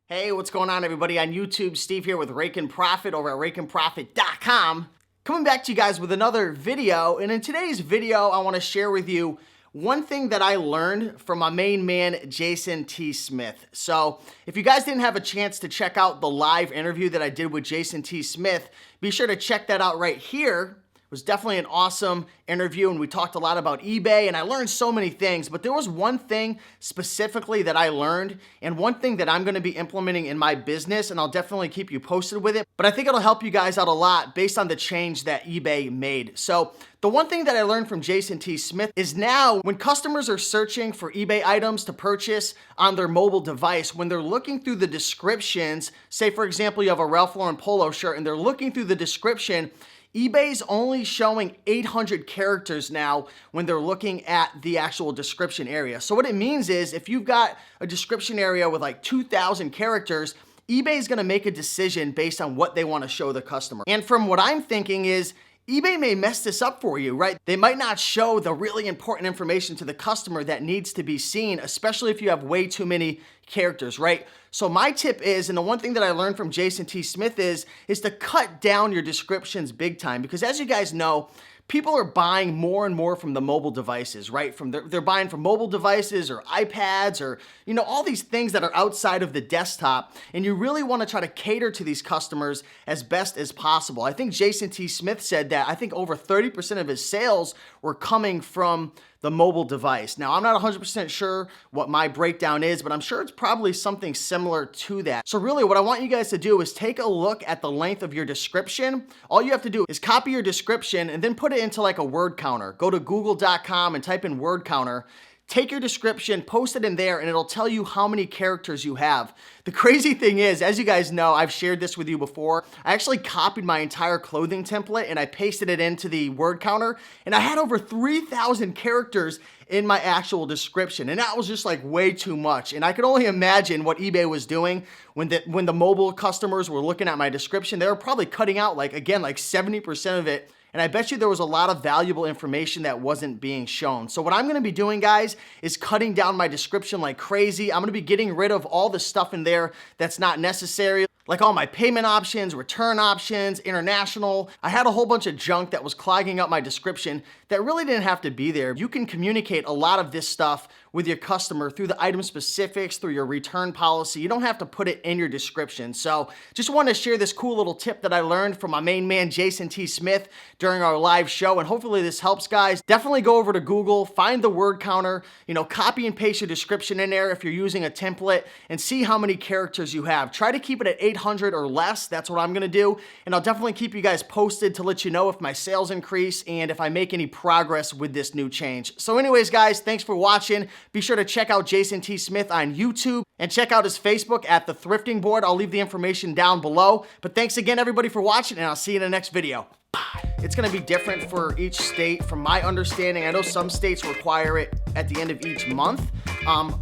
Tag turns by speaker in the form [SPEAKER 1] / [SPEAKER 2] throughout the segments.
[SPEAKER 1] Hey, what's going on, everybody? On YouTube, Steve here with Raiken Profit over at RaikenProfit.com. Coming back to you guys with another video, and in today's video, I want to share with you one thing that I learned from my main man, Jason T. Smith. So if you guys didn't have a chance to check out the live interview that I did with Jason T. Smith, be sure to check that out right here. It was definitely an awesome interview, and we talked a lot about eBay, and I learned so many things, but there was one thing specifically that I learned, and one thing that I'm gonna be implementing in my business, and I'll definitely keep you posted with it, but I think it'll help you guys out a lot based on the change that eBay made. So the one thing that I learned from Jason T. Smith is now when customers are searching for eBay items to purchase on their mobile device, when they're looking through the descriptions, say for example, you have a Ralph Lauren polo shirt and they're looking through the description, eBay's only showing 800 characters now when they're looking at the actual description area. So what it means is if you've got a description area with like 2,000 characters, eBay's gonna make a decision based on what they wanna show the customer. And from what I'm thinking is, eBay may mess this up for you, right? They might not show the really important information to the customer that needs to be seen, especially if you have way too many characters, right? So my tip is, and the one thing that I learned from Jason T. Smith is to cut down your descriptions big time, because as you guys know, people are buying more and more from the mobile devices, right? They're buying from mobile devices or iPads or, all these things that are outside of the desktop. And you really want to try to cater to these customers as best as possible. I think Jason T. Smith said that I think over 30% of his sales were coming from the mobile device. Now, I'm not 100% sure what my breakdown is, but I'm sure it's probably something similar to that. So really what I want you guys to do is take a look at the length of your description. All you have to do is copy your description and then put it into like a word counter. Go to google.com and type in word counter. Take your description, post it in there, and it'll tell you how many characters you have. The crazy thing is, as you guys know, I've shared this with you before, I actually copied my entire clothing template and I pasted it into the word counter, and I had over 3,000 characters in my actual description, and that was just like way too much. And I could only imagine what eBay was doing when the mobile customers were looking at my description. They were probably cutting out like 70% of it. And I bet you there was a lot of valuable information that wasn't being shown. So what I'm gonna be doing, guys, is cutting down my description like crazy. I'm gonna be getting rid of all the stuff in there that's not necessary, like all my payment options, return options, international. I had a whole bunch of junk that was clogging up my description that really didn't have to be there. You can communicate a lot of this stuff with your customer through the item specifics, through your return policy. You don't have to put it in your description. So just wanted to share this cool little tip that I learned from my main man, Jason T. Smith, during our live show, and hopefully this helps, guys. Definitely go over to Google, find the word counter, copy and paste your description in there if you're using a template, and see how many characters you have. Try to keep it at 800 or less. That's what I'm gonna do, and I'll definitely keep you guys posted to let you know if my sales increase and if I make any progress with this new change. So anyways, guys, thanks for watching. Be sure to check out Jason T. Smith on YouTube and check out his Facebook at The Thrifting Board. I'll leave the information down below. But thanks again, everybody, for watching, and I'll see you in the next video. Bye. It's gonna be different for each state. From my understanding, I know some states require it at the end of each month.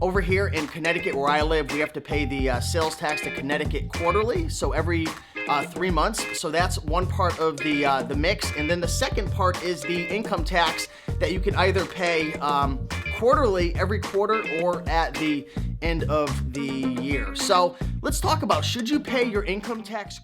[SPEAKER 1] Over here in Connecticut, where I live, we have to pay the sales tax to Connecticut quarterly, so every 3 months. So that's one part of the mix. And then the second part is the income tax that you can either pay quarterly, every quarter, or at the end of the year. So let's talk about, should you pay your income tax